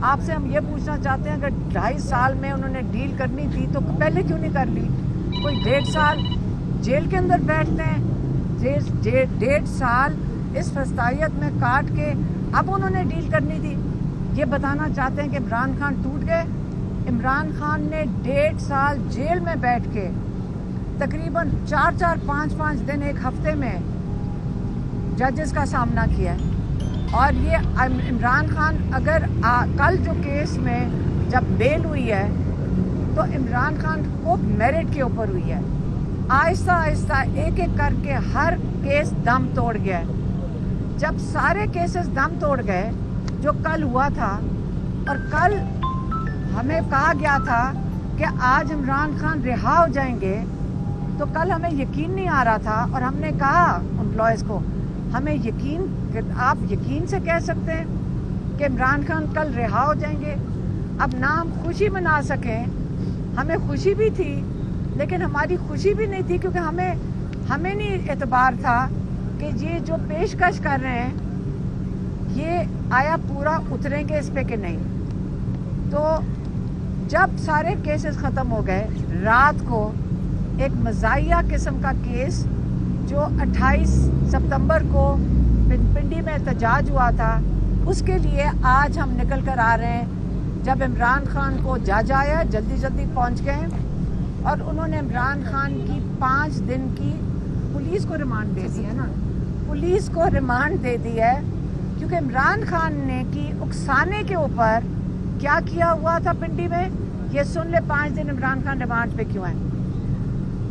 آپ سے ہم یہ پوچھنا چاہتے ہیں اگر 2.5 سال میں انہوں نے ڈیل کرنی تھی تو پہلے کیوں نہیں کر لی؟ کوئی 1.5 سال جیل کے اندر بیٹھتے ہیں، 1.5 سال اس فسطائیت میں کاٹ کے اب انہوں نے ڈیل کرنی تھی۔ یہ بتانا چاہتے ہیں کہ عمران خان ٹوٹ گئے؟ عمران خان نے 1.5 سال جیل میں بیٹھ کے تقریباً 4 5 دن ایک ہفتے میں ججز کا سامنا کیا ہے۔ اور یہ عمران خان اگر کل جو کیس میں جب بیل ہوئی ہے تو عمران خان کو میرٹ کے اوپر ہوئی ہے، آہستہ آہستہ ایک ایک کر کے ہر کیس دم توڑ گیا ہے۔ جب سارے کیسز دم توڑ گئے جو کل ہوا تھا، اور کل ہمیں کہا گیا تھا کہ آج عمران خان رہا ہو جائیں گے، تو کل ہمیں یقین نہیں آ رہا تھا اور ہم نے کہا ان لائرز کو ہمیں یقین، آپ یقین سے کہہ سکتے ہیں کہ عمران خان کل رہا ہو جائیں گے؟ اب نہ ہم خوشی منا سکیں، ہمیں خوشی بھی تھی لیکن ہماری خوشی بھی نہیں تھی کیونکہ ہمیں نہیں اعتبار تھا کہ یہ جو پیشکش کر رہے ہیں یہ آیا پورا اتریں گے اس پہ کہ نہیں۔ تو جب سارے کیسز ختم ہو گئے، رات کو ایک مزاحیہ قسم کا کیس جو 28 ستمبر کو پنڈی میں احتجاج ہوا تھا، اس کے لیے آج ہم نکل کر آ رہے ہیں۔ جب عمران خان کو جج آیا، جلدی پہنچ گئے اور انہوں نے عمران خان کی 5 دن کی پولیس کو ریمانڈ دے دی ہے نا، پولیس کو ریمانڈ دے دی ہے کیونکہ عمران خان نے کی اکسانے کے اوپر کیا کیا ہوا تھا پنڈی میں، یہ سن لے۔ 5 دن عمران خان ریمانڈ پہ کیوں ہیں؟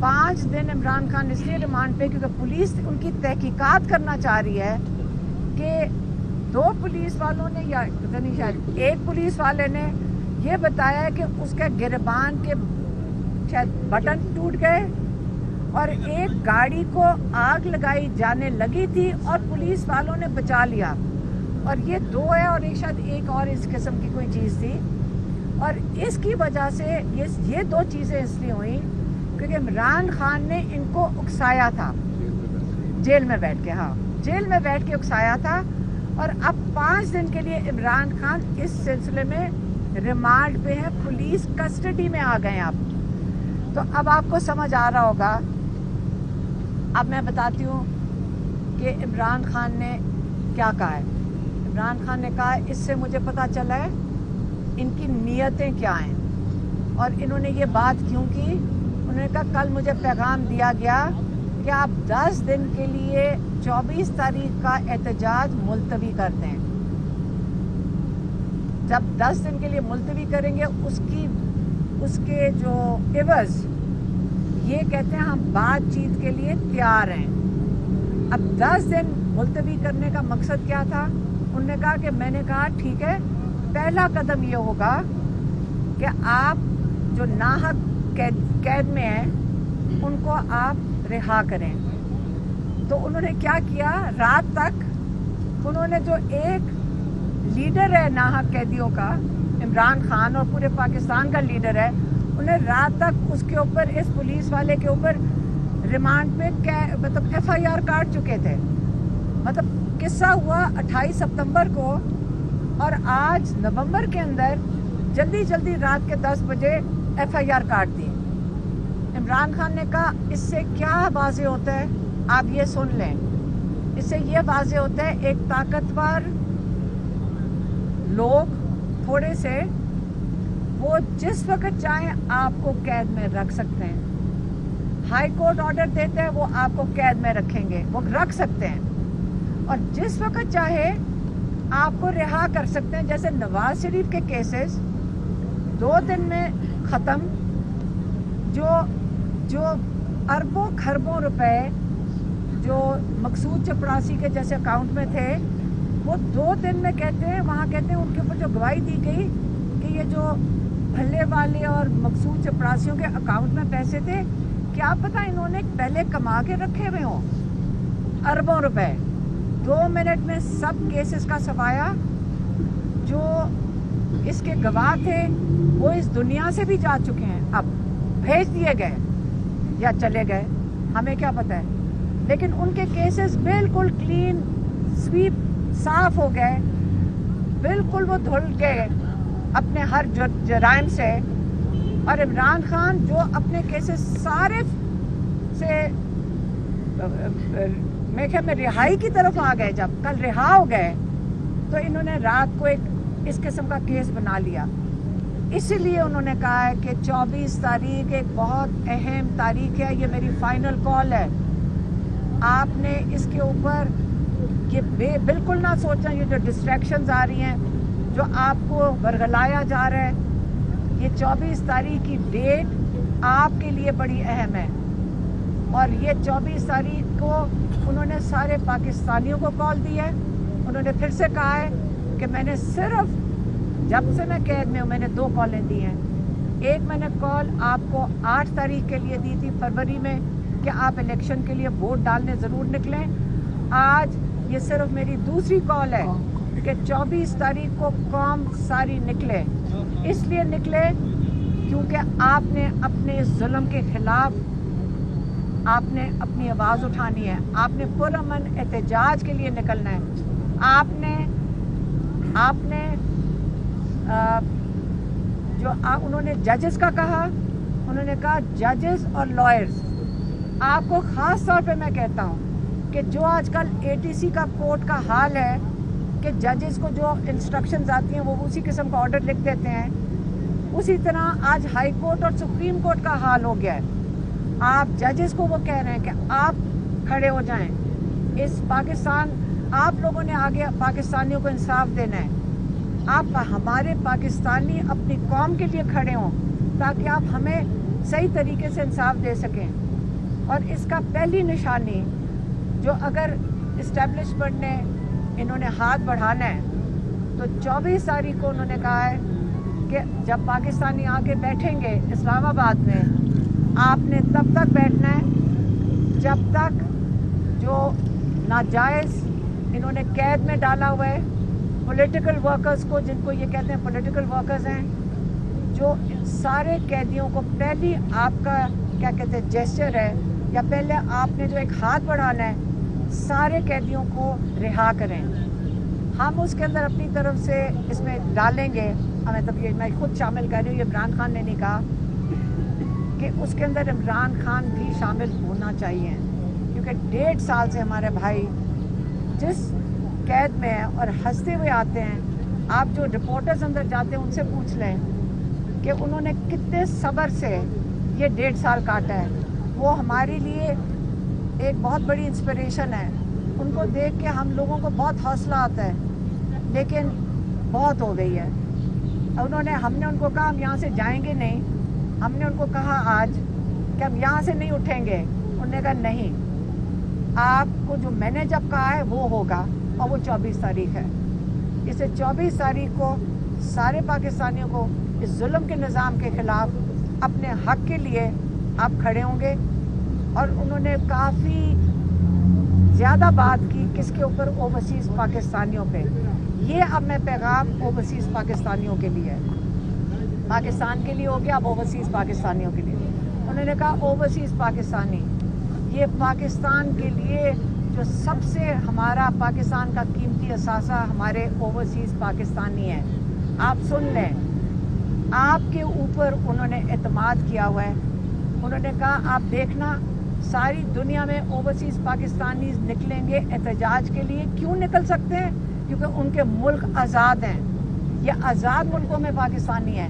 5 دن عمران خان اس لیے ریمانڈ پہ کیونکہ پولیس ان کی تحقیقات کرنا چاہ رہی ہے کہ 2 پولیس والوں نے یا پتہ نہیں شاید 1 پولیس والے نے یہ بتایا ہے کہ اس کے گریبان کے شاید بٹن ٹوٹ گئے اور ایک گاڑی کو آگ لگائی جانے لگی تھی اور پولیس والوں نے بچا لیا، اور یہ 2 ہے اور شاید ایک اور اس قسم کی کوئی چیز تھی۔ اور اس کی وجہ سے یہ 2 چیزیں اس لیے ہوئیں کیونکہ عمران خان نے ان کو اکسایا تھا جیل میں بیٹھ کے، جیل میں بیٹھ کے اکسایا تھا، اور اب 5 دن کے لیے عمران خان اس سلسلے میں ریمانڈ پہ ہے، پولیس کسٹڈی میں آ گئے اب۔ تو اب آپ کو سمجھ آ رہا ہوگا۔ اب میں بتاتی ہوں کہ عمران خان نے کیا کہا ہے۔ عمران خان نے کہا اس سے مجھے پتہ چلا ہے ان کی نیتیں کیا ہیں اور انہوں نے یہ بات کیوں کی۔ انہوں نے کہا کل مجھے پیغام دیا گیا کہ آپ 10 دن کے لیے 24 تاریخ کا احتجاج ملتوی کر دیں۔ جب 10 دن کے لیے ملتوی کریں گے اس کے جو عوض یہ کہتے ہیں ہم بات چیت کے لیے تیار ہیں۔ اب 10 دن ملتوی کرنے کا مقصد کیا تھا؟ انہوں نے کہا کہ میں نے کہا ٹھیک ہے، پہلا قدم یہ ہوگا کہ آپ جو ناحق قید میں ہیں ان کو آپ رہا کریں۔ تو انہوں نے کیا کیا، رات تک انہوں نے جو ایک لیڈر ہے ناحق قیدیوں کا، عمران خان اور پورے پاکستان کا لیڈر ہے، انہیں رات تک اس کے اوپر، اس پولیس والے کے اوپر ریمانڈ پہ مطلب FIR کاٹ چکے تھے۔ مطلب قصہ ہوا 28 ستمبر کو اور آج نومبر کے اندر جلدی رات کے 10 بجے FIR کاٹ دی۔ عمران خان نے کہا اس سے کیا واضح ہوتا ہے، آپ یہ سن لیں، اس سے یہ واضح ہوتا ہے ایک طاقتور لوگ تھوڑے سے وہ جس وقت چاہیں آپ کو قید میں رکھ سکتے ہیں۔ ہائی کورٹ آرڈر دیتا ہے وہ آپ کو قید میں رکھیں گے، وہ رکھ سکتے ہیں، اور جس وقت چاہے آپ کو رہا کر سکتے ہیں۔ جیسے نواز شریف کے کیسز 2 دن میں ختم، جو اربوں کھربوں روپے جو مقصود چپڑاسی کے جیسے اکاؤنٹ میں تھے وہ 2 دن میں کہتے ہیں، وہاں کہتے ہیں ان کے اوپر جو گواہی دی گئی کہ یہ جو بھلے والے اور مقصود چپڑاسیوں کے اکاؤنٹ میں پیسے تھے، کیا پتہ انہوں نے پہلے کما کے رکھے ہوئے ہوں اربوں روپے۔ 2 منٹ میں سب کیسز کا صفایا، جو اس کے گواہ تھے وہ اس دنیا سے بھی جا چکے ہیں، اب بھیج دیے گئے یا چلے گئے، ہمیں کیا پتہ ہے، لیکن ان کے کیسز بالکل کلین سویپ، صاف ہو گئے، بالکل وہ دھل گئے اپنے ہر جرائم سے، اور عمران خان جو اپنے کیسز سارے سے میں خیال میں رہائی کی طرف آ گئے، جب کل رہا ہو گئے تو انہوں نے رات کو ایک اس قسم کا کیس بنا لیا. اسی لیے انہوں نے کہا ہے کہ 24 تاریخ ایک بہت اہم تاریخ ہے، یہ میری فائنل کال ہے. آپ نے اس کے اوپر یہ بالکل نہ سوچیں، یہ جو ڈسٹریکشنز آ رہی ہیں، جو آپ کو ورگلایا جا رہا ہے، یہ 24 تاریخ کی ڈیٹ آپ کے لیے بڑی اہم ہے. اور یہ 24 تاریخ کو انہوں نے سارے پاکستانیوں کو کال دی ہے. انہوں نے پھر سے کہا ہے کہ میں نے صرف جب سے میں قید میں ہوں میں نے 2 کالیں دی ہیں. ایک میں نے کال آپ کو 8 تاریخ کے لیے دی تھی فروری میں کہ آپ الیکشن کے لیے ووٹ ڈالنے ضرور نکلیں. آج یہ صرف میری دوسری کال ہے کہ 24 تاریخ کو قوم ساری نکلے. اس لیے نکلے کیونکہ آپ نے اپنے اس ظلم کے خلاف آپ نے اپنی آواز اٹھانی ہے. آپ نے پرامن احتجاج کے لیے نکلنا ہے. آپ نے جو انہوں نے ججز کا کہا، انہوں نے کہا ججز اور لائرز. آپ کو خاص طور پہ میں کہتا ہوں کہ جو آج کل ATC کا کورٹ کا حال ہے کہ ججز کو جو انسٹرکشنز آتی ہیں وہ اسی قسم کا آرڈر لکھ دیتے ہیں، اسی طرح آج ہائی کورٹ اور سپریم کورٹ کا حال ہو گیا ہے. آپ ججز کو وہ کہہ رہے ہیں کہ آپ کھڑے ہو جائیں. اس آپ لوگوں نے آگے پاکستانیوں کو انصاف دینا ہے. آپ ہمارے پاکستانی اپنی قوم کے لیے کھڑے ہوں تاکہ آپ ہمیں صحیح طریقے سے انصاف دے سکیں. اور اس کا پہلی نشانی جو اگر اسٹیبلشمنٹ نے انہوں نے ہاتھ بڑھانا ہے تو 24 تاریخ کو انہوں نے کہا ہے کہ جب پاکستانی آ کے بیٹھیں گے اسلام آباد میں، آپ نے تب تک بیٹھنا ہے جب تک جو ناجائز انہوں نے قید میں ڈالا ہوا ہے پولیٹیکل ورکرز کو، جن کو یہ کہتے ہیں پولیٹیکل ورکرز ہیں، جو سارے قیدیوں کو پہلی آپ کا کیا کہتے ہیں جیسچر ہے یا پہلے آپ نے جو ایک ہاتھ بڑھانا ہے سارے قیدیوں کو رہا کریں. ہم اس کے اندر اپنی طرف سے اس میں ڈالیں گے. یہ میں خود شامل کر رہی ہوں، یہ عمران خان نے نہیں کہا کہ اس کے اندر عمران خان بھی شامل ہونا چاہیے، کیونکہ 1.5 سال سے ہمارے بھائی جس قید میں ہیں اور ہنستے ہوئے آتے ہیں. آپ جو رپورٹرز اندر جاتے ہیں ان سے پوچھ لیں کہ انہوں نے کتنے صبر سے یہ 1.5 سال کاٹا ہے. وہ ہمارے لیے ایک بہت بڑی انسپریشن ہے. ان کو دیکھ کے ہم لوگوں کو بہت حوصلہ آتا ہے، لیکن بہت ہو گئی ہے. ہم نے ان کو کہا ہم یہاں سے جائیں گے نہیں. ہم نے ان کو کہا آج کہ ہم یہاں سے نہیں اٹھیں گے. انہوں نے کہا نہیں، آپ کو جو میں نے جب کہا ہے وہ ہوگا، اور وہ 24 تاریخ ہے. اسے 24 تاریخ کو سارے پاکستانیوں کو اس ظلم کے نظام کے خلاف اپنے حق کے لیے آپ کھڑے ہوں گے. اور انہوں نے کافی زیادہ بات کی کس کے اوپر؟ اوورسیز پاکستانیوں پہ. یہ اب میں پیغام اوورسیز پاکستانیوں کے لیے، پاکستان کے لیے ہو گیا، اب اوورسیز پاکستانیوں کے لیے. انہوں نے کہا اوورسیز پاکستانی، یہ پاکستان کے لیے جو سب سے ہمارا پاکستان کا قیمتی اثاثہ ہمارے اوورسیز پاکستانی ہیں. آپ سن لیں، آپ کے اوپر انہوں نے اعتماد کیا ہوا ہے. انہوں نے کہا آپ دیکھنا ساری دنیا میں اوورسیز پاکستانی نکلیں گے احتجاج کے لیے. کیوں نکل سکتے ہیں؟ کیونکہ ان کے ملک آزاد ہیں. یہ آزاد ملکوں میں پاکستانی ہیں،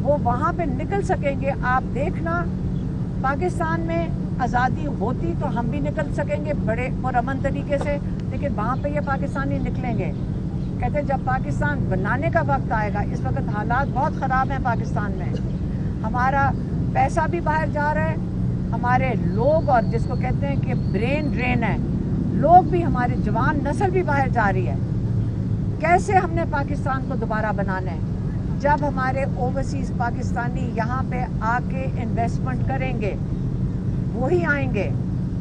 وہ وہاں پہ نکل سکیں گے. آپ دیکھنا پاکستان میں آزادی ہوتی تو ہم بھی نکل سکیں گے بڑے پرامن طریقے سے، لیکن وہاں پہ یہ پاکستانی نکلیں گے. کہتے ہیں جب پاکستان بنانے کا وقت آئے گا، اس وقت حالات بہت خراب ہیں پاکستان میں. ہمارا پیسہ بھی باہر جا رہا ہے، ہمارے لوگ، اور جس کو کہتے ہیں کہ برین ڈرین ہے، لوگ بھی، ہمارے جوان نسل بھی باہر جا رہی ہے. کیسے ہم نے پاکستان کو دوبارہ بنانا ہے؟ جب ہمارے اوورسیز پاکستانی یہاں پہ آ کے انویسٹمنٹ کریں گے، وہی آئیں گے.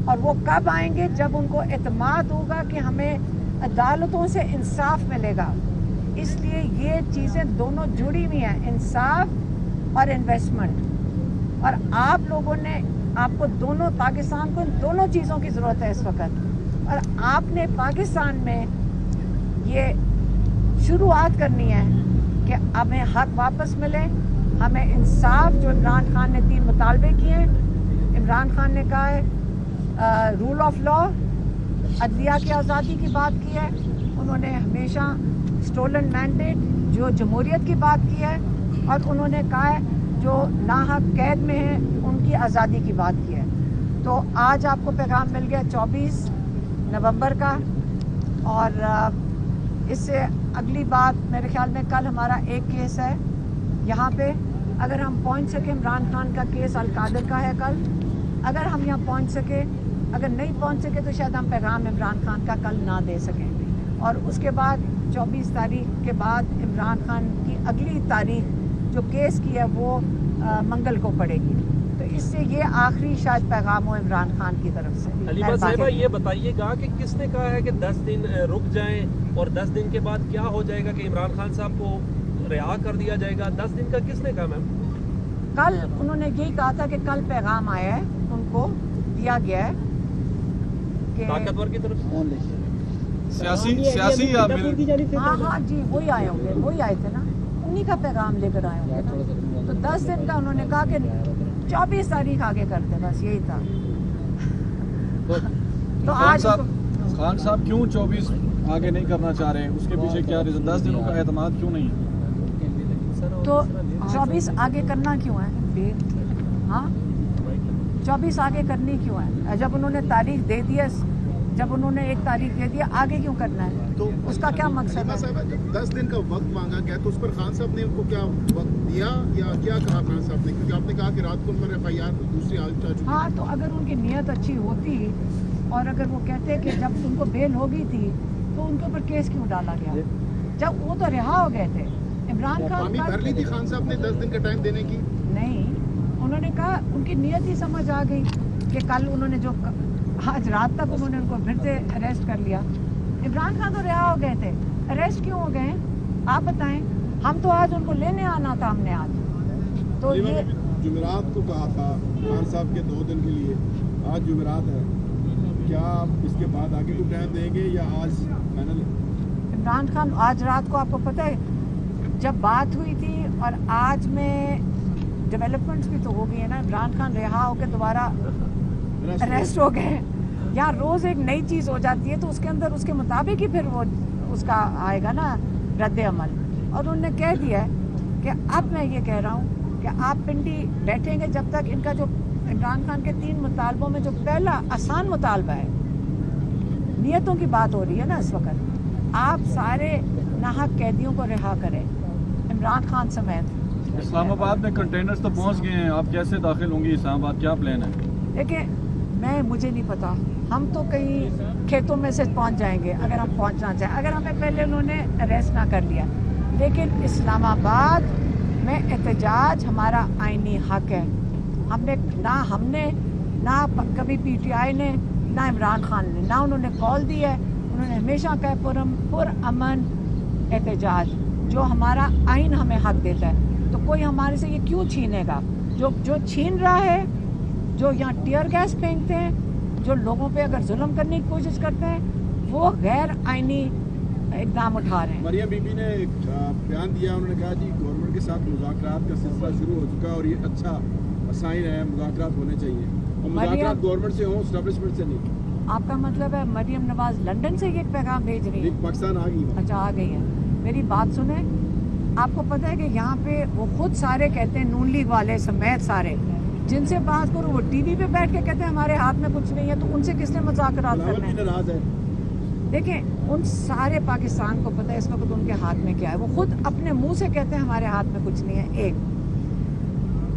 اور وہ کب آئیں گے؟ جب ان کو اعتماد ہوگا کہ ہمیں عدالتوں سے انصاف ملے گا. اس لیے یہ چیزیں دونوں جڑی ہوئی ہیں، انصاف اور انویسٹمنٹ. اور آپ لوگوں نے، آپ کو دونوں، پاکستان کو ان دونوں چیزوں کی ضرورت ہے اس وقت. اور آپ نے پاکستان میں یہ شروعات کرنی ہے کہ ہمیں حق واپس ملے, ہمیں انصاف. جو عمران خان نے 3 مطالبے کیے ہیں, عمران خان نے کہا ہے رول آف لا, عدلیہ کی آزادی کی بات کی ہے. انہوں نے ہمیشہ اسٹولن مینڈیٹ جو جمہوریت کی بات کی ہے, اور انہوں نے کہا ہے جو ناحق قید میں ہیں ان کی آزادی کی بات کی ہے. تو آج آپ کو پیغام مل گیا 24 نومبر کا, اور اس سے اگلی بات میرے خیال میں کل ہمارا ایک کیس ہے یہاں پہ. اگر ہم پہنچ سکیں, عمران خان کا کیس القادر کا ہے کل, اگر ہم یہاں پہنچ سکے, اگر نہیں پہنچ سکے تو شاید ہم پیغام عمران خان کا کل نہ دے سکیں. اور اس کے بعد 24 تاریخ کے بعد عمران خان کی اگلی تاریخ جو کیس کی ہے وہ منگل کو پڑے گی. تو اس سے یہ آخری شاید پیغام ہو عمران خان کی طرف سے. حلیمہ صاحبہ یہ بتائیے گا کہ کس نے کہا ہے کہ 10 دن رک جائیں, اور 10 دن کے بعد کیا ہو جائے گا کہ عمران خان صاحب کو رہا کر دیا جائے گا؟ 10 دن کا کس نے کہا میم؟ کل انہوں نے یہی کہا تھا کہ کل پیغام آیا ہے, ان کو دیا گیا ہے کہ طاقتور کی طرف سیاسی ہاں جی وہی آئے ہوں گے, وہی آئے تھے نا, انہی کا پیغام لے کر آئے ہوں گے نا. تو 10 دن کا انہوں نے کہا کہ 24 تاریخ آگے کرتے, بس یہی تھا. تو آج خان صاحب کیوں 24 آگے نہیں کرنا چاہ رہے ہیں, اس کے پیچھے کیا ریزن؟ 10 دنوں کا اعتماد کیوں نہیں ہے؟ تو 24 آگے کرنا کیوں ہے؟ ہاں 24 آگے کرنی کیوں ہے؟ جب انہوں نے تاریخ دے دی ہے, جب انہوں نے ایک تاریخ دے دیا, آگے کیوں کرنا ہے؟ تو اس کا کیا مقصد ہے؟ جب 10 دن کا وقت مانگا گیا تو اس پر خان صاحب نے ان کو کیا وقت دیا یا کیا کہا خان صاحب نے؟ کیونکہ آپ نے کہا کہ رات کو ان پر FIR دوسری آ چکی. ہاں تو اگر ان کی نیت اچھی ہوتی اور اگر وہ کہتے کہ جب ان کو بیل ہو گئی تھی تو ان کے اوپر کیس کیوں ڈالا گیا؟ جب وہ تو رہا ہو گئے تھے. عمران خان بھر لی تھی خان صاحب نے 10 دن کا ٹائم دینے کی. نہیں, انہوں نے کہا ان کی نیت ہی سمجھ آ گئی کہ کل انہوں نے جو آج رات تک انہوں نے ان کو پھر سے اریسٹ کر لیا. عمران خان تو رہا ہو گئے تھے, اریسٹ کیوں ہو گئے آپ بتائیں؟ ہم تو آج ان کو لینے آنا تھا ہم نے آج. تو یہ جمعرات کو کہا تھا خان صاحب کے 2 دن کے لیے, آج جمعرات ہے, کیا آپ اس کے بعد آگے کو ٹائم دیں گے یا آج فائنل ہے؟ عمران خان آج رات کو آپ کو پتہ ہے جب بات ہوئی تھی اور آج میں ڈیولپمنٹس بھی تو ہو گئی ہیں نا. عمران خان رہا ہو کے دوبارہ اریسٹ ہو گئے. یہاں روز ایک نئی چیز ہو جاتی ہے تو اس کے اندر اس کے مطابق ہی پھر وہ اس کا آئے گا نا رد عمل. اور انہوں نے کہہ دیا ہے کہ اب میں یہ کہہ رہا ہوں کہ آپ پنڈی بیٹھیں گے جب تک ان کا جو عمران خان کے 3 مطالبوں میں جو پہلا آسان مطالبہ ہے, نیتوں کی بات ہو رہی ہے نا اس وقت, آپ سارے ناحق قیدیوں کو رہا کریں عمران خان سمیت. اسلام آباد میں کنٹینرز تو پہنچ گئے ہیں, آپ کیسے داخل ہوں گی اسلام آباد, کیا پلان ہے؟ دیکھیں مجھے نہیں پتا, ہم تو کہیں کھیتوں میں سے پہنچ جائیں گے اگر ہم پہنچنا چاہیں, اگر ہمیں پہلے انہوں نے اریسٹ نہ کر لیا. لیکن اسلام آباد میں احتجاج ہمارا آئینی حق ہے. ہم نے نہ کبھی PTI نے, نہ عمران خان نے, نہ انہوں نے کال دی ہے. انہوں نے ہمیشہ کہا پرامن احتجاج, جو ہمارا آئین ہمیں حق دیتا ہے. تو کوئی ہمارے سے یہ کیوں چھینے گا؟ جو چھین رہا ہے, جو یہاں ٹیئر گیس پھینکتے ہیں, جو لوگوں پہ اگر ظلم کرنے کی کوشش کرتے ہیں, وہ غیر آئینی اقدام اٹھا رہے ہیں. مریم بی بی نے ایک بیان دیا, انہوں نے کہا جی گورنمنٹ کے ساتھ مذاکرات کا سلسلہ شروع ہو چکا ہے اور یہ اچھا سائن ہے, مذاکرات ہونے چاہیے, اور مذاکرات گورنمنٹ سے ہوں, اسٹیبلشمنٹ سے نہیں. آپ کا مطلب ہے مریم نواز لنڈن سے یہ پیغام بھیج رہی ہے؟ پاکستان آ گئی. اچھا آ گئی ہے. میری بات سنیں, آپ کو پتہ ہے کہ یہاں پہ وہ خود سارے کہتے ہیں, نون لیگ والے سمیت سارے, جن سے بات کرو وہ ٹی وی پہ بیٹھ کے کہتے ہیں ہمارے ہاتھ میں کچھ نہیں ہے. تو ان سے کس نے مذاکرات کرنے ہیں؟ دیکھیں ان سارے پاکستان کو پتہ ہے اس وقت ان کے ہاتھ میں کیا ہے. وہ خود اپنے منہ سے کہتے ہیں ہمارے ہاتھ میں کچھ نہیں ہے. ایک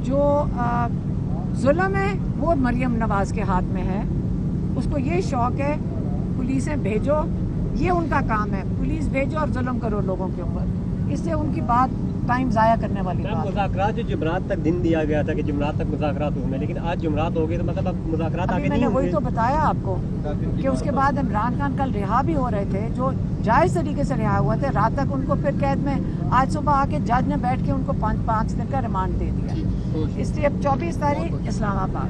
جو ظلم ہے وہ مریم نواز کے ہاتھ میں ہے. اس کو یہ شوق ہے پولیسیں بھیجو, یہ ان کا کام ہے, پولیس بھیجو اور ظلم کرو لوگوں کے اوپر. اس سے ان کی بات ٹائم ضائع کرنے والی بات. مذاکرات جو جمعرات تک دن دیا گیا تھا کہ جمعرات تک مذاکرات ہوں گے, لیکن آج جمعرات ہو گئے تو مطلب اب مذاکرات آگے میں نے وہی تو بتایا آپ کو کہ اس کے بعد عمران خان کل رہا بھی ہو رہے تھے, جو جائز طریقے سے رہا ہوا تھے. رات تک ان کو پھر قید میں, آج صبح آ کے جج نے بیٹھ کے ان کو 5 دن کا ریمانڈ دے دیا. اس لیے اب 24 تاریخ اسلام آباد.